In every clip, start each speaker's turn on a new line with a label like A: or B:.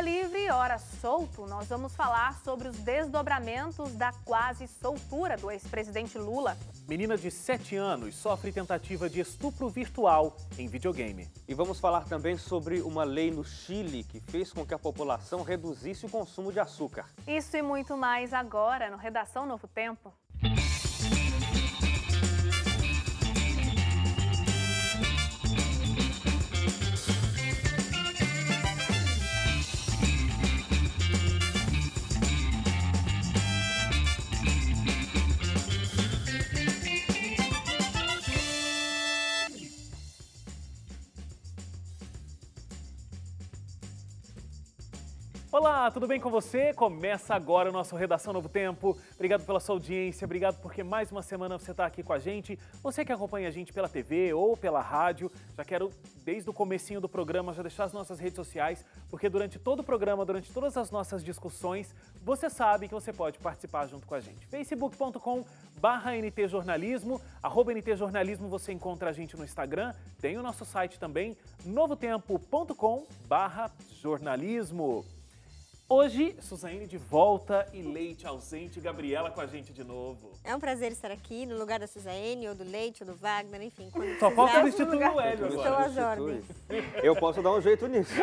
A: Hora livre, hora solto, nós vamos falar sobre os desdobramentos da quase soltura do ex-presidente Lula.
B: Menina de 7 anos sofre tentativa de estupro virtual em videogame.
C: E vamos falar também sobre uma lei no Chile que fez com que a população reduzisse o consumo de açúcar.
A: Isso e muito mais agora no Redação Novo Tempo.
B: Olá, tudo bem com você? Começa agora o nosso Redação Novo Tempo. Obrigado pela sua audiência, obrigado porque mais uma semana você está aqui com a gente. Você que acompanha a gente pela TV ou pela rádio, já quero, desde o comecinho do programa, já deixar as nossas redes sociais, porque durante todo o programa, durante todas as nossas discussões, você sabe que você pode participar junto com a gente. facebook.com/ntjornalismo, @ntjornalismo, você encontra a gente no Instagram, tem o nosso site também, novotempo.com/jornalismo. Hoje, Suzane de volta e Leite ausente, Gabriela com a gente de novo.
D: É um prazer estar aqui no lugar da Suzane, ou do Leite, ou do Wagner, enfim.
B: Só falta substituir o Hélio
D: Estou
B: agora.
D: às ordens.
C: Eu posso dar um jeito nisso.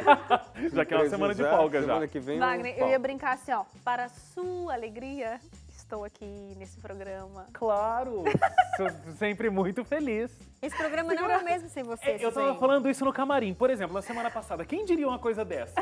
B: Já que é uma semana de folga já.
C: Semana que vem
A: Wagner, eu ia brincar assim, ó, para sua alegria, estou aqui nesse programa.
B: Claro, sou sempre muito feliz.
D: Esse programa não é o mesmo sem você,
B: Eu tava
D: Suzane.
B: falando isso no camarim. Por exemplo, na semana passada, quem diria uma coisa dessa?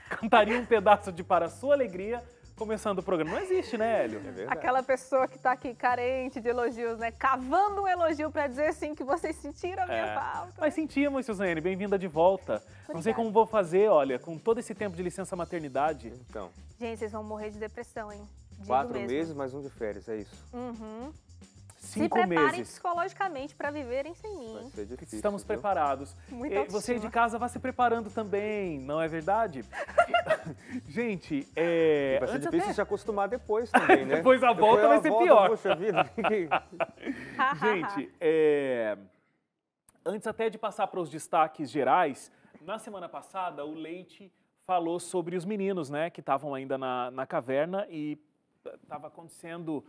B: Cantaria um pedaço de Para Sua Alegria começando o programa. Não existe, né, Hélio?
C: É verdade.
A: Aquela pessoa que tá aqui carente de elogios, né? Cavando um elogio pra dizer assim que vocês sentiram a minha falta.
B: Mas sentimos, Suzane, bem-vinda de volta. Não sei como vou fazer, olha, com todo esse tempo de licença maternidade.
C: Então,
A: Gente, vocês vão morrer de depressão, hein? Digo
C: 4
A: mesmo.
C: meses mais um de férias, é isso.
A: Uhum.
B: 5
A: Se preparem
B: meses.
A: psicologicamente pra viverem sem mim.
C: Vai ser difícil.
B: Estamos
C: viu?
B: preparados.
A: Muita
B: Você aí de
A: autoestima.
B: casa vai se preparando também, não é verdade? Gente,
C: Vai ser difícil se acostumar depois também, né?
B: Depois a volta vai ser pior.
C: Poxa vida.
B: Gente, antes até de passar para os destaques gerais, na semana passada o Leite falou sobre os meninos, né, que estavam ainda na caverna e estava acontecendo,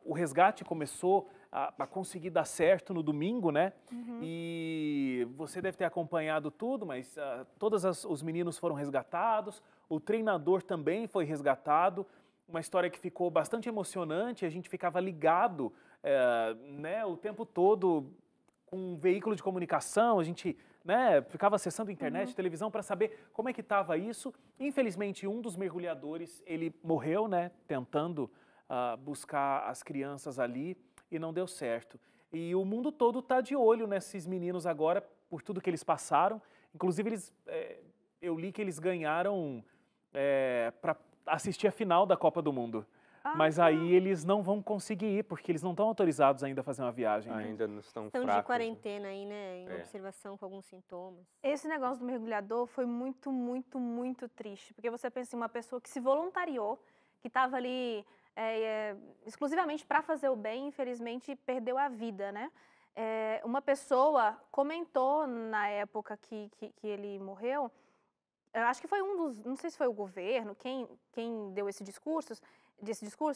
B: o resgate começou a conseguir dar certo no domingo, né? E você deve ter acompanhado tudo, mas todos os meninos foram resgatados, o treinador também foi resgatado, uma história que ficou bastante emocionante, a gente ficava ligado, né, o tempo todo com um veículo de comunicação, a gente, né, ficava acessando internet, televisão para saber como é que estava isso. Infelizmente, um dos mergulhadores, ele morreu, né, tentando buscar as crianças ali e não deu certo. E o mundo todo está de olho nesses meninos agora, por tudo que eles passaram. Inclusive, eu li que eles ganharam para assistir a final da Copa do Mundo. Mas aí eles não vão conseguir ir, porque eles não estão autorizados ainda a fazer uma viagem. Né?
C: Ainda não estão
D: Estão
C: fracos.
D: de quarentena aí, né? Em observação com alguns sintomas.
A: Esse negócio do mergulhador foi muito, muito, muito triste. Porque você pensa em uma pessoa que se voluntariou, que estava ali exclusivamente para fazer o bem, infelizmente perdeu a vida, né? Uma pessoa comentou na época que ele morreu, eu acho que foi não sei se foi o governo, quem deu esse discurso,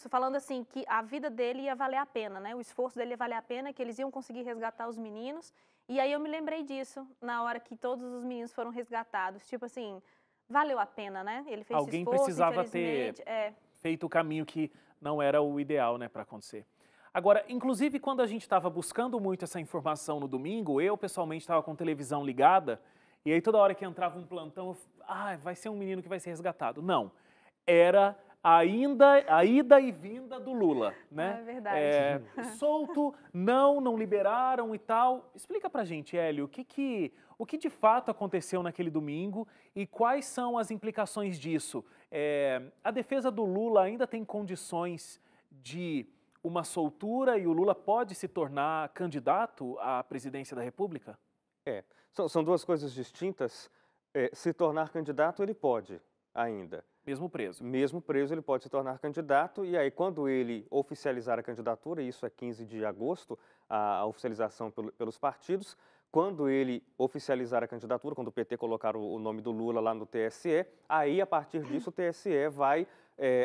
A: falando assim que a vida dele ia valer a pena, né? O esforço dele ia valer a pena, que eles iam conseguir resgatar os meninos. E aí eu me lembrei disso na hora que todos os meninos foram resgatados. Tipo assim, valeu a pena, né? Ele fez
B: Alguém
A: esse esforço,
B: precisava ter feito o caminho que não era o ideal, né, para acontecer. Agora, inclusive, quando a gente estava buscando muito essa informação no domingo, eu pessoalmente estava com a televisão ligada, e aí toda hora que entrava um plantão, vai ser um menino que vai ser resgatado. Não, era a ida e vinda do Lula, né?
A: É verdade.
B: Solto, não liberaram e tal. Explica pra gente, Hélio, o que de fato aconteceu naquele domingo e quais são as implicações disso? A defesa do Lula ainda tem condições de uma soltura e o Lula pode se tornar candidato à presidência da República?
C: São duas coisas distintas. Se tornar candidato, ele pode ainda.
B: Mesmo preso.
C: Mesmo preso, ele pode se tornar candidato e aí quando ele oficializar a candidatura, isso é 15 de agosto, a oficialização pelos partidos, quando ele oficializar a candidatura, quando o PT colocar o nome do Lula lá no TSE, aí, a partir disso, o TSE vai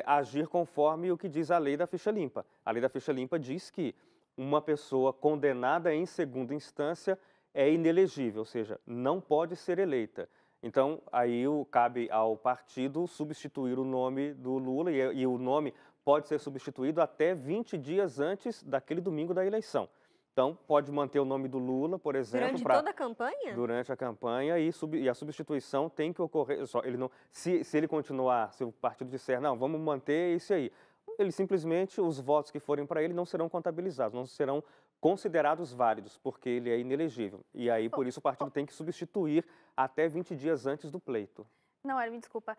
C: agir conforme o que diz a lei da ficha limpa. A lei da ficha limpa diz que uma pessoa condenada em segunda instância é inelegível, ou seja, não pode ser eleita. Então, aí cabe ao partido substituir o nome do Lula e o nome pode ser substituído até 20 dias antes daquele domingo da eleição. Então, pode manter o nome do Lula, por exemplo...
D: Durante toda a campanha?
C: Durante a campanha e a substituição tem que ocorrer... Se ele continuar, se o partido disser, não, vamos manter isso aí, ele simplesmente, os votos que forem para ele não serão contabilizados, não serão considerados válidos, porque ele é inelegível. E aí, por isso, o partido tem que substituir até 20 dias antes do pleito.
A: Não, me desculpa.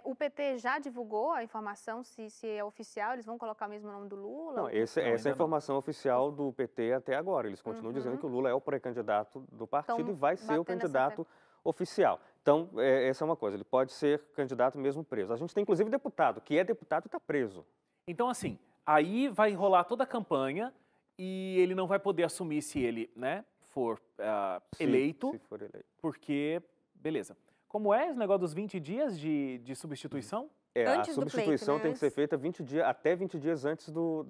A: O PT já divulgou a informação, se é oficial, eles vão colocar o mesmo nome do Lula?
C: Não, essa é a informação oficial do PT até agora. Eles continuam dizendo que o Lula é o pré-candidato do partido
A: Então,
C: e vai ser o
A: batendo essa
C: candidato oficial. Então, essa é uma coisa, ele pode ser candidato mesmo preso. A gente tem, inclusive, deputado, que é deputado e está preso.
B: Então, assim, aí vai rolar toda a campanha e ele não vai poder assumir se ele, né, for eleito.
C: Se for eleito.
B: Porque, beleza. Como é esse negócio dos 20 dias de substituição?
D: Antes
C: a
D: do
C: substituição
D: pleito, né?
C: tem que ser feita até 20 dias antes do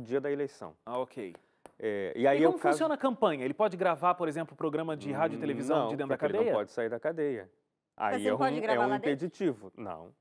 C: dia da eleição.
B: Ah, ok.
C: E aí
B: como funciona a campanha? Ele pode gravar, por exemplo, programa de rádio e televisão de dentro da cadeia?
C: Ele não pode sair da cadeia. Aí
D: Você pode gravar lá dentro?
C: impeditivo. Não.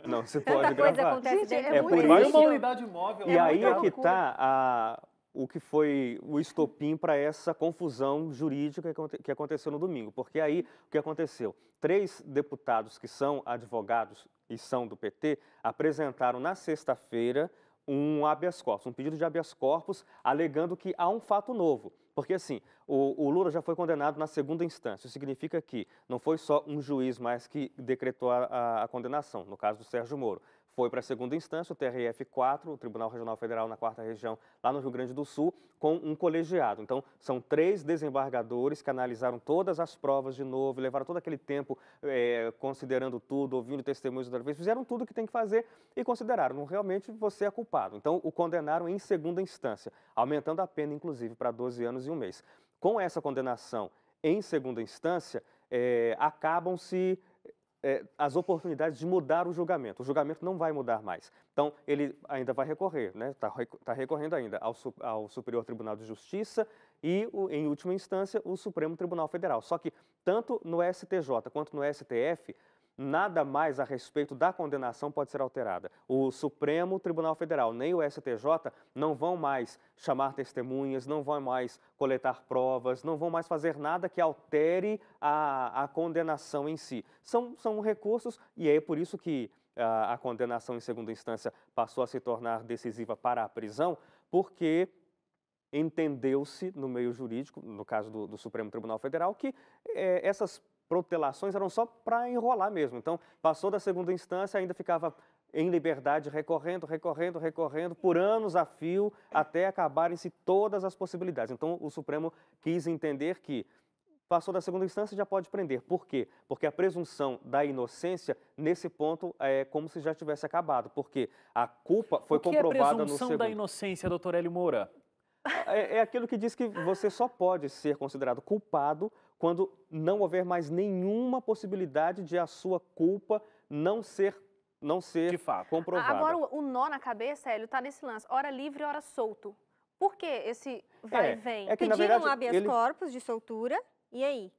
C: Não se
D: Tanta
C: pode
D: coisa
C: gravar.
D: acontece dentro
C: é
D: do
C: por
D: presídio.
B: Vai
C: isso-
B: uma unidade móvel.
C: E aí
A: muita
C: é que
A: loucura.
C: está o que foi o estopim para essa confusão jurídica que aconteceu no domingo. Porque aí, o que aconteceu? 3 deputados que são advogados e são do PT apresentaram na sexta-feira um habeas corpus, um pedido de habeas corpus, alegando que há um fato novo. Porque, assim, o Lula já foi condenado na segunda instância. Isso significa que não foi só um juiz mais que decretou a condenação, no caso do Sérgio Moro. Foi para a segunda instância, o TRF4, o Tribunal Regional Federal na 4ª Região, lá no Rio Grande do Sul, com um colegiado. Então, são 3 desembargadores que analisaram todas as provas de novo, levaram todo aquele tempo considerando tudo, ouvindo testemunhos outra vez, fizeram tudo o que tem que fazer e consideraram, não, realmente você é culpado. Então, o condenaram em segunda instância, aumentando a pena, inclusive, para 12 anos e 1 mês. Com essa condenação em segunda instância, acabam-se as oportunidades de mudar o julgamento. O julgamento não vai mudar mais. Então, ele ainda vai recorrer, né? Tá recorrendo ainda ao Superior Tribunal de Justiça e, em última instância, o Supremo Tribunal Federal. Só que, tanto no STJ quanto no STF, nada mais a respeito da condenação pode ser alterada. O Supremo Tribunal Federal, nem o STJ, não vão mais chamar testemunhas, não vão mais coletar provas, não vão mais fazer nada que altere a condenação em si. São recursos e é por isso que a condenação em segunda instância passou a se tornar decisiva para a prisão, porque entendeu-se no meio jurídico, no caso do Supremo Tribunal Federal, que essas protelações eram só para enrolar mesmo. Então, passou da segunda instância, ainda ficava em liberdade, recorrendo por anos a fio, até acabarem-se todas as possibilidades. Então, o Supremo quis entender que passou da segunda instância, já pode prender. Por quê? Porque a presunção da inocência, nesse ponto, é como se já tivesse acabado. Porque a culpa foi comprovada no segundo.
B: O que é presunção da inocência, doutor Hélio Moura?
C: É aquilo que diz que você só pode ser considerado culpado quando não houver mais nenhuma possibilidade de a sua culpa não ser
B: De fato.
C: comprovada.
A: Agora, o nó na cabeça, Hélio, tá nesse lance. Hora livre, hora solto. Por que esse vai e vem?
C: É que, na
D: Pediram
C: verdade,
D: habeas corpus de soltura, e aí?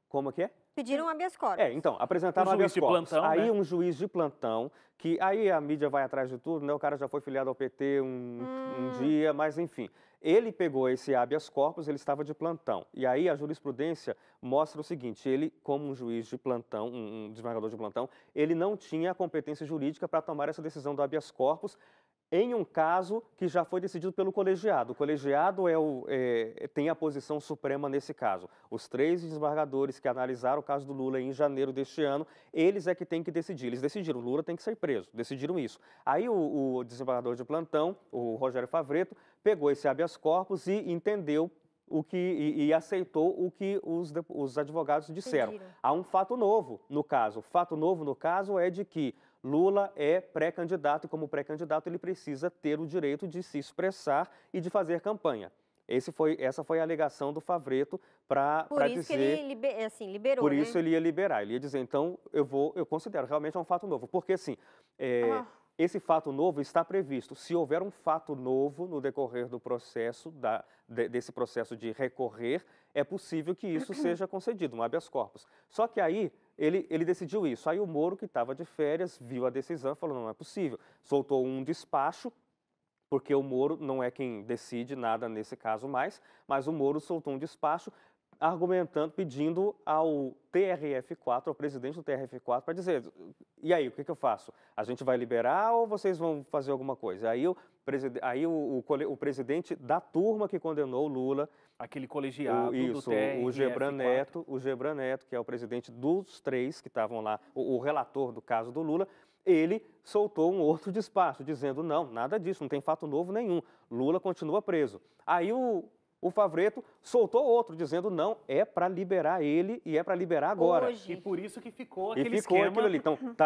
C: Como que é?
D: Pediram habeas corpus.
C: Então, apresentaram
B: Um
C: habeas
B: juiz de
C: corpus.
B: plantão,
C: Aí
B: né?
C: um juiz de plantão, que aí a mídia vai atrás de tudo, né? O cara já foi filiado ao PT um dia, mas enfim. Ele pegou esse habeas corpus, ele estava de plantão. E aí a jurisprudência mostra o seguinte, ele, como um juiz de plantão, um desembargador de plantão, ele não tinha a competência jurídica para tomar essa decisão do habeas corpus em um caso que já foi decidido pelo colegiado. O colegiado tem a posição suprema nesse caso. Os 3 desembargadores que analisaram o caso do Lula em janeiro deste ano, eles é que têm que decidir. Eles decidiram, o Lula tem que ser preso, decidiram isso. Aí o desembargador de plantão, o Rogério Favretto, pegou esse habeas corpus e entendeu e aceitou o que os advogados disseram.
D: Pediram.
C: Há um fato novo no caso. O fato novo no caso é de que Lula é pré-candidato e, como pré-candidato, ele precisa ter o direito de se expressar e de fazer campanha. Essa foi a alegação do Favreto para dizer...
D: Por isso que ele liberou,
C: Por
D: né?
C: isso ele ia liberar, ele ia dizer, então, eu considero, realmente é um fato novo. Porque, assim, esse fato novo está previsto. Se houver um fato novo no decorrer do processo, desse processo de recorrer, é possível que isso seja concedido, um habeas corpus. Só que aí, ele decidiu isso. Aí o Moro, que estava de férias, viu a decisão e falou, não é possível. Soltou um despacho, porque o Moro não é quem decide nada nesse caso mais, mas o Moro soltou um despacho argumentando, pedindo ao TRF4, ao presidente do TRF4, para dizer, e aí, o que eu faço? A gente vai liberar ou vocês vão fazer alguma coisa? Aí o presidente da turma que condenou o Lula,
B: aquele colegiado do
C: o Gebran Neto, que é o presidente dos 3 que estavam lá, o relator do caso do Lula, ele soltou um outro despacho, dizendo, não, nada disso, não tem fato novo nenhum, Lula continua preso. Aí o Favreto soltou outro, dizendo, não, é para liberar ele e é para liberar agora.
D: Hoje.
B: E por isso que ficou aquele
C: ficou
B: esquema...
C: aquilo ali.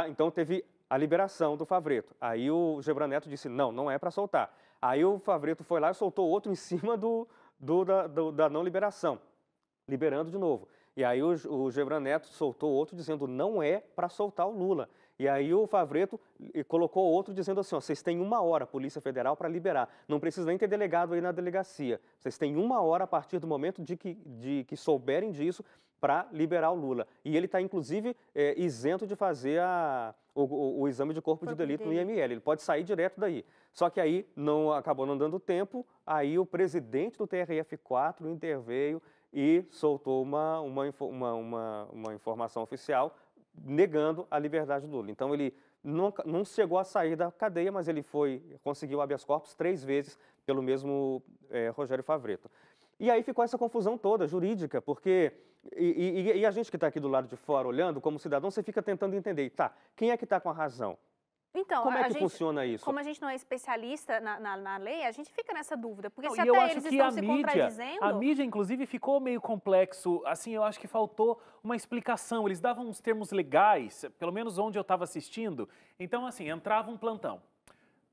C: Então teve a liberação do Favreto. Aí o Gebran Neto disse, não é para soltar. Aí o Favreto foi lá e soltou outro em cima da não liberação, liberando de novo. E aí o Gebran Neto soltou outro dizendo, não é para soltar o Lula. E aí o Favreto colocou outro dizendo assim, ó, vocês têm 1 hora, Polícia Federal, para liberar. Não precisa nem ter delegado aí na delegacia. Vocês têm 1 hora a partir do momento de que souberem disso para liberar o Lula. E ele está, inclusive, isento de fazer o exame de corpo de delito no IML. Ele pode sair direto daí. Só que aí acabou não dando tempo, aí o presidente do TRF4 interveio e soltou uma informação oficial negando a liberdade do Lula. Então, ele não chegou a sair da cadeia, mas ele conseguiu habeas corpus 3 vezes pelo mesmo Rogério Favreto. E aí ficou essa confusão toda, jurídica, porque... E a gente que está aqui do lado de fora olhando, como cidadão, você fica tentando entender, tá, quem é que está com a razão?
A: Então,
C: como é que funciona isso?
A: Como a gente não é especialista na lei, a gente fica nessa dúvida. Porque
B: não,
A: se
B: até
A: eles estão se contradizendo...
B: A mídia, inclusive, ficou meio complexo. Assim, eu acho que faltou uma explicação. Eles davam uns termos legais, pelo menos onde eu estava assistindo. Então, assim, entrava um plantão.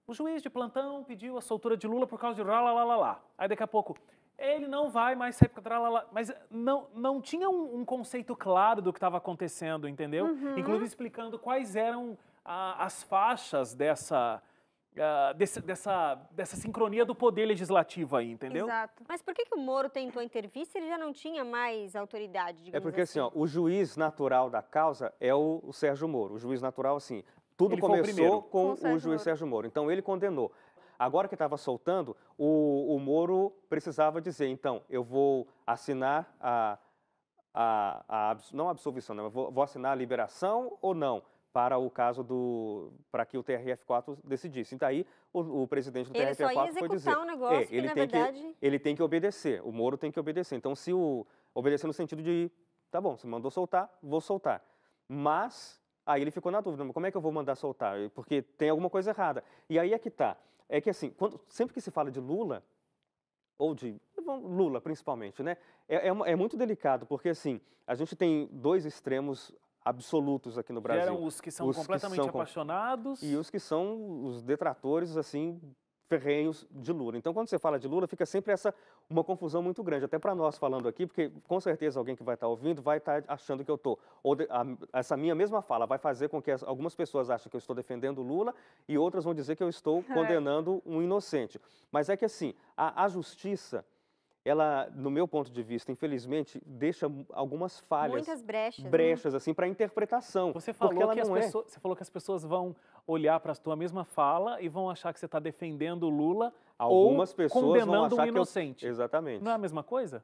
B: O juiz de plantão pediu a soltura de Lula por causa de lá. Aí, daqui a pouco, ele não vai mais sair por lá. Mas não tinha um conceito claro do que estava acontecendo, entendeu? Inclusive explicando quais eram... as faixas dessa sincronia do poder legislativo aí, entendeu?
A: Exato.
D: Mas por que o Moro tentou intervir se ele já não tinha mais autoridade, digamos
C: porque assim, ó, o juiz natural da causa é o Sérgio Moro. O juiz natural, assim, tudo
B: ele
C: começou com o juiz
A: Moro.
C: Sérgio Moro. Então, ele condenou. Agora que estava soltando, o Moro precisava dizer, então, eu vou assinar não a absolvição, não, eu vou assinar a liberação ou não? Para o caso para que o TRF4 decidisse. Então, aí o presidente do TRF4 foi dizer...
D: um negócio que, na verdade...
C: Ele tem que obedecer, o Moro tem que obedecer. Então, se obedecer no sentido de, tá bom, você mandou soltar, vou soltar. Mas, aí ele ficou na dúvida, como é que eu vou mandar soltar? Porque tem alguma coisa errada. E aí é que tá. É que assim, sempre que se fala de Lula, ou de Lula principalmente, né? É muito delicado, porque assim, a gente tem 2 extremos absolutos aqui no Brasil.
B: Geram os que são completamente apaixonados.
C: E os que são os detratores, assim, ferrenhos de Lula. Então, quando você fala de Lula, fica sempre uma confusão muito grande, até para nós falando aqui, porque com certeza alguém que vai estar ouvindo vai estar achando que eu estou... Essa minha mesma fala vai fazer com que algumas pessoas achem que eu estou defendendo Lula e outras vão dizer que eu estou condenando um inocente. Mas é que, assim, a justiça... ela, no meu ponto de vista, infelizmente, deixa algumas falhas.
D: Muitas brechas.
C: Brechas, assim, para interpretação.
B: Você falou que as pessoas vão olhar para a tua mesma fala e vão achar que você está defendendo o Lula
C: algumas
B: ou
C: pessoas
B: condenando
C: vão achar
B: um inocente.
C: Exatamente.
B: Não é a mesma coisa?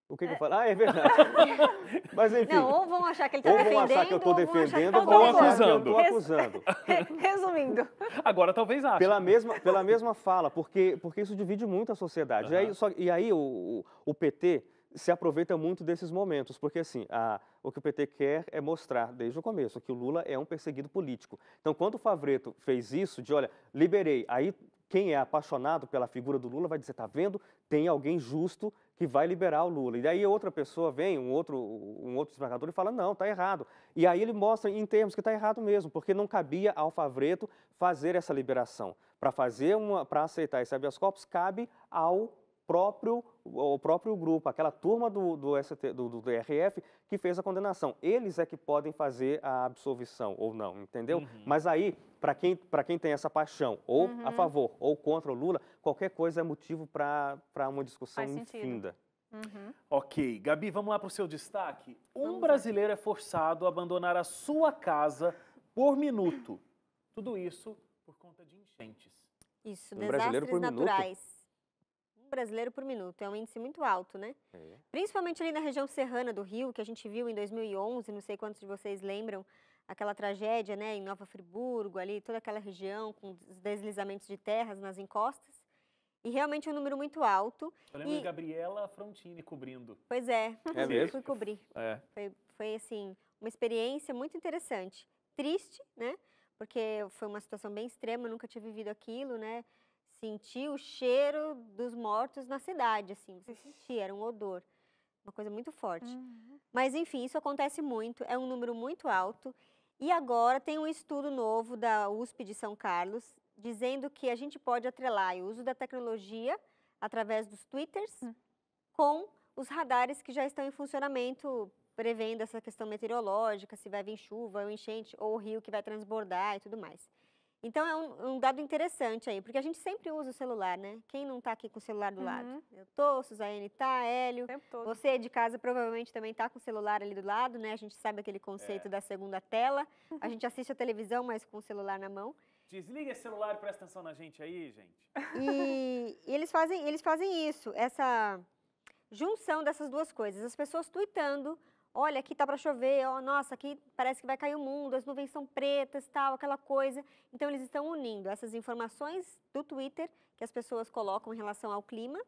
C: O que eu falo? É verdade. Mas, enfim.
D: Não, ou vão achar que ele está defendendo,
C: ou vão achar que eu estou defendendo,
B: ou vão achar que eu
C: estou acusando.
A: Resumindo.
B: Agora talvez ache.
C: Pela mesma fala, porque isso divide muito a sociedade. E aí o PT se aproveita muito desses momentos, porque assim, o que o PT quer é mostrar desde o começo que o Lula é um perseguido político. Então, quando o Favreto fez isso, de olha, liberei, aí quem é apaixonado pela figura do Lula vai dizer, tá vendo? Tem alguém justo que vai liberar o Lula. E daí outra pessoa vem, um outro desembargador e fala, não, tá errado. E aí ele mostra em termos que tá errado mesmo, porque não cabia ao Favreto fazer essa liberação. Para aceitar esse habeas corpus, cabe ao o próprio grupo, aquela turma do TRF que fez a condenação. Eles é que podem fazer a absolvição ou não, entendeu? Mas aí, para quem tem essa paixão, ou a favor ou contra o Lula, qualquer coisa é motivo para uma discussão infinda.
B: Ok, Gabi, vamos lá para o seu destaque. Um brasileiro é forçado a abandonar a sua casa por minuto. Tudo isso por conta de enchentes.
D: Isso,
C: brasileiro por minuto?
D: Naturais. Um brasileiro por minuto, é um índice muito alto, né? Principalmente ali na região serrana do Rio, que a gente viu em 2011, não sei quantos de vocês lembram, aquela tragédia, né, em Nova Friburgo, ali, toda aquela região com os deslizamentos de terras nas encostas. E realmente é um número muito alto.
B: Eu lembro de Gabriela Frontini cobrindo.
D: Pois é,
C: É mesmo?
D: fui cobrir.
B: É.
D: Foi, assim, uma experiência muito interessante. Triste, né? Porque foi uma situação bem extrema, eu nunca tinha vivido aquilo, né? Senti o cheiro dos mortos na cidade, assim, você sentia, era um odor, uma coisa muito forte. Mas, enfim, isso acontece muito, é um número muito alto. E agora tem um estudo novo da USP de São Carlos, dizendo que a gente pode atrelar o uso da tecnologia através dos twitters com os radares que já estão em funcionamento, prevendo essa questão meteorológica, se vai vir chuva ou enchente, ou o rio que vai transbordar e tudo mais. Então, é um dado interessante aí, porque a gente sempre usa o celular, né? Quem não está aqui com o celular do lado? Eu tô, Suzane tá, Hélio. Você de casa provavelmente também está com o celular ali do lado, né? A gente sabe aquele conceito da segunda tela. A gente assiste a televisão, mas com o celular na mão.
B: Desliga esse celular e presta atenção na gente aí, gente.
D: E eles fazem isso, essa junção dessas duas coisas. As pessoas tweetando, olha, aqui tá para chover, ó, nossa, aqui parece que vai cair o mundo, as nuvens são pretas, tal, aquela coisa. Então, eles estão unindo essas informações do Twitter, que as pessoas colocam em relação ao clima,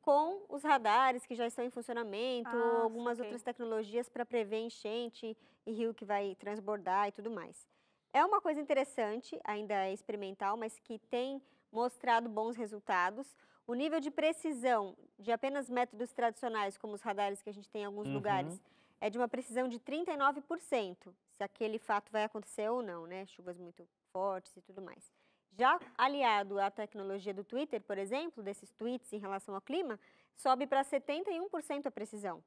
D: com os radares que já estão em funcionamento, ou algumas outras tecnologias para prever enchente e rio que vai transbordar e tudo mais. É uma coisa interessante, ainda é experimental, mas que tem mostrado bons resultados. O nível de precisão de apenas métodos tradicionais, como os radares que a gente tem em alguns lugares, é de uma precisão de 39%, se aquele fato vai acontecer ou não, né? Chuvas muito fortes e tudo mais. Já aliado à tecnologia do Twitter, por exemplo, desses tweets em relação ao clima, sobe para 71% a precisão.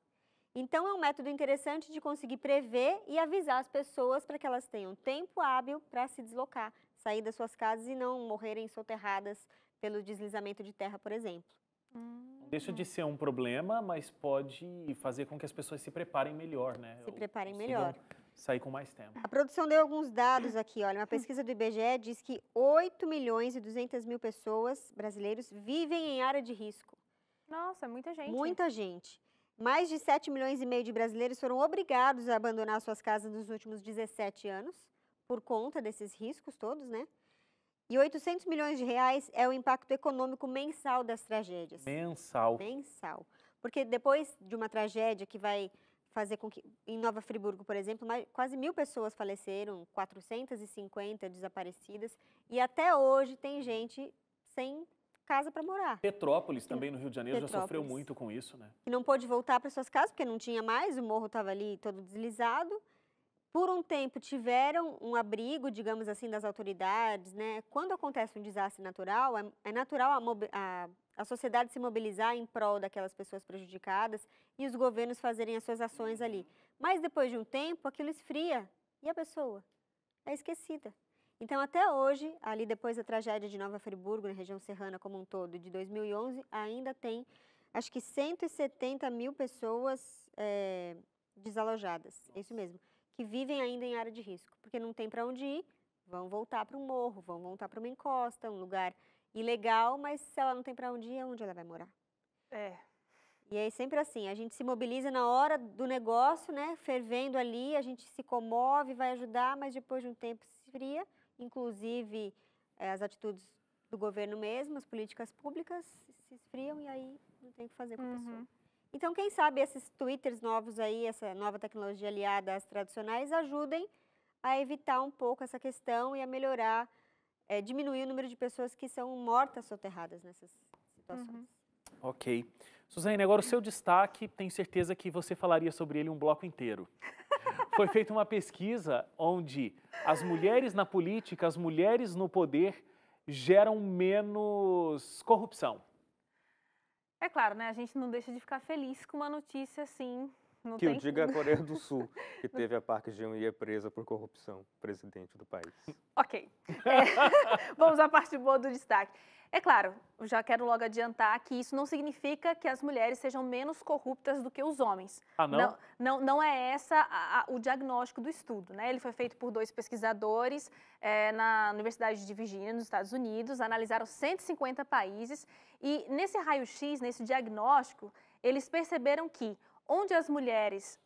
D: Então, é um método interessante de conseguir prever e avisar as pessoas para que elas tenham tempo hábil para se deslocar, sair das suas casas e não morrerem soterradas pelo deslizamento de terra, por exemplo.
B: Deixa de ser um problema, mas pode fazer com que as pessoas se preparem melhor, né?
D: Se preparem melhor.
B: Sair com mais tempo.
D: A produção deu alguns dados aqui, olha, uma pesquisa do IBGE diz que 8.200.000 pessoas, brasileiros, vivem em área de risco.
A: Nossa, é muita gente.
D: Muita gente. Mais de 7,5 milhões de brasileiros foram obrigados a abandonar suas casas nos últimos 17 anos, por conta desses riscos todos, né? E 800 milhões de reais é o impacto econômico mensal das tragédias.
B: Mensal.
D: Mensal. Porque depois de uma tragédia que vai fazer com que, em Nova Friburgo, por exemplo, quase 1.000 pessoas faleceram, 450 desaparecidas, e até hoje tem gente sem casa para morar.
B: Petrópolis, também no Rio de Janeiro, já sofreu muito com isso, né?
D: Que não pôde voltar para suas casas, porque não tinha mais, o morro estava ali todo deslizado. Por um tempo tiveram um abrigo, digamos assim, das autoridades, né? Quando acontece um desastre natural, é natural a sociedade se mobilizar em prol daquelas pessoas prejudicadas e os governos fazerem as suas ações ali. Mas depois de um tempo, aquilo esfria e a pessoa é esquecida. Então, até hoje, ali depois da tragédia de Nova Friburgo, na região serrana como um todo, de 2011, ainda tem, acho que 170.000 pessoas desalojadas, é isso mesmo, que vivem ainda em área de risco, porque não tem para onde ir, vão voltar para um morro, vão voltar para uma encosta, um lugar ilegal, mas se ela não tem para onde ir, onde ela vai morar? E é sempre assim, a gente se mobiliza na hora do negócio, né, fervendo ali, a gente se comove, vai ajudar, mas depois de um tempo se esfria, inclusive as atitudes do governo mesmo, as políticas públicas se esfriam e aí não tem o que fazer com a pessoa. Então, quem sabe esses twitters novos aí, essa nova tecnologia aliada às tradicionais, ajudem a evitar um pouco essa questão e a melhorar, diminuir o número de pessoas que são mortas soterradas nessas situações.
B: Ok. Suzane, agora o seu destaque, tenho certeza que você falaria sobre ele um bloco inteiro. Foi feita uma pesquisa onde as mulheres na política, as mulheres no poder geram menos corrupção.
A: É claro, né? A gente não deixa de ficar feliz com uma notícia assim. Não
C: Que
A: tem...
C: eu diga a Coreia do Sul, que teve a Park Geun-hye presa por corrupção, presidente do país.
A: Ok. Vamos à parte boa do destaque. É claro, eu já quero logo adiantar que isso não significa que as mulheres sejam menos corruptas do que os homens.
B: Ah, não?
A: Não é esse o diagnóstico do estudo, né? Ele foi feito por 2 pesquisadores na Universidade de Virgínia, nos Estados Unidos, analisaram 150 países e nesse raio-x, nesse diagnóstico, eles perceberam que onde as mulheres,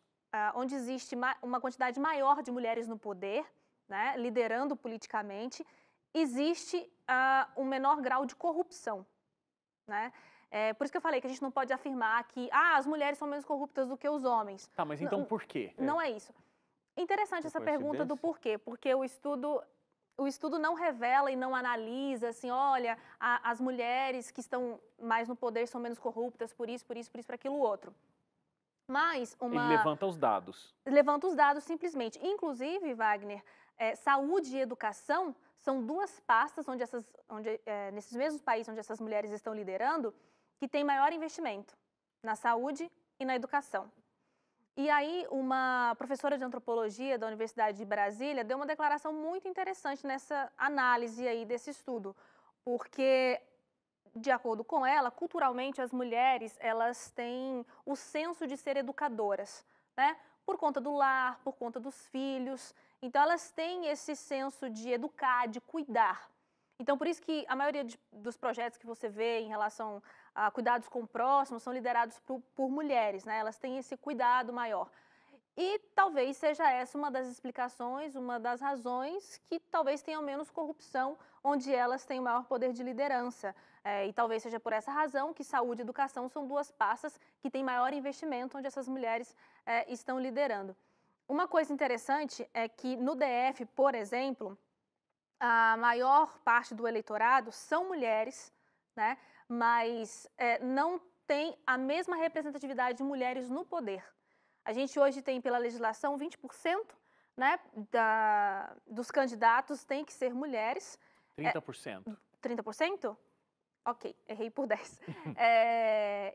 A: onde existe uma quantidade maior de mulheres no poder, né, liderando politicamente, existe um menor grau de corrupção, né? Por isso que eu falei que a gente não pode afirmar que as mulheres são menos corruptas do que os homens.
B: Tá, mas então por quê?
A: Não é isso. Interessante essa pergunta do porquê, porque o estudo não revela e não analisa assim, olha, as mulheres que estão mais no poder são menos corruptas por isso, para aquilo outro. Mas
B: Ele levanta os dados.
A: Levanta os dados simplesmente. Inclusive, Wagner, saúde e educação são 2 pastas nesses mesmos países onde essas mulheres estão liderando, que tem maior investimento na saúde e na educação. E aí, uma professora de antropologia da Universidade de Brasília deu uma declaração muito interessante nessa análise aí desse estudo, porque, de acordo com ela, culturalmente as mulheres elas têm o senso de ser educadoras, né? Por conta do lar, por conta dos filhos. Então, elas têm esse senso de educar, de cuidar. Então, por isso que a maioria dos projetos que você vê em relação a cuidados com o próximo são liderados por mulheres, né? Elas têm esse cuidado maior. E talvez seja essa uma das explicações, uma das razões que talvez tenham menos corrupção, onde elas têm maior poder de liderança. E talvez seja por essa razão que saúde e educação são 2 pastas que têm maior investimento, onde essas mulheres estão liderando. Uma coisa interessante é que no DF, por exemplo, a maior parte do eleitorado são mulheres, né? Mas não tem a mesma representatividade de mulheres no poder. A gente hoje tem pela legislação 20%, né, dos candidatos têm que ser mulheres.
B: 30%.
A: 30%? Ok, errei por 10.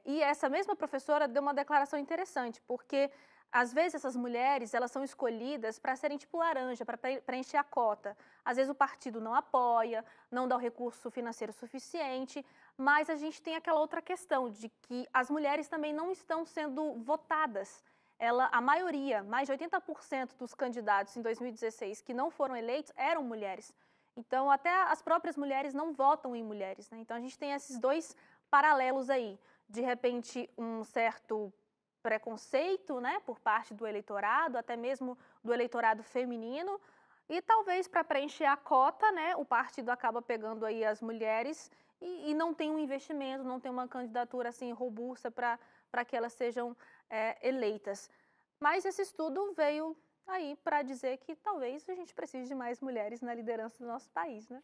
A: E essa mesma professora deu uma declaração interessante, porque às vezes essas mulheres elas são escolhidas para serem tipo laranja, para preencher a cota. Às vezes o partido não apoia, não dá o recurso financeiro suficiente, mas a gente tem aquela outra questão de que as mulheres também não estão sendo votadas. A maioria, mais de 80% dos candidatos em 2016 que não foram eleitos eram mulheres. Então, até as próprias mulheres não votam em mulheres, né? Então, a gente tem esses 2 paralelos aí. De repente, um certo preconceito, né, por parte do eleitorado, até mesmo do eleitorado feminino. E talvez para preencher a cota, né, o partido acaba pegando aí as mulheres e não tem um investimento, não tem uma candidatura assim robusta para que elas sejam eleitas. Mas esse estudo veio aí para dizer que talvez a gente precise de mais mulheres na liderança do nosso país, né?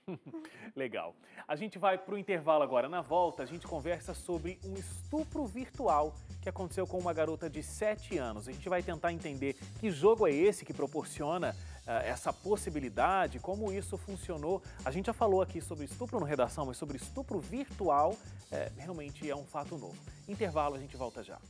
B: Legal. A gente vai para o intervalo agora. Na volta, a gente conversa sobre um estupro virtual que aconteceu com uma garota de 7 anos. A gente vai tentar entender que jogo é esse que proporciona essa possibilidade, como isso funcionou. A gente já falou aqui sobre estupro no Redação, mas sobre estupro virtual realmente é um fato novo. Intervalo, a gente volta já.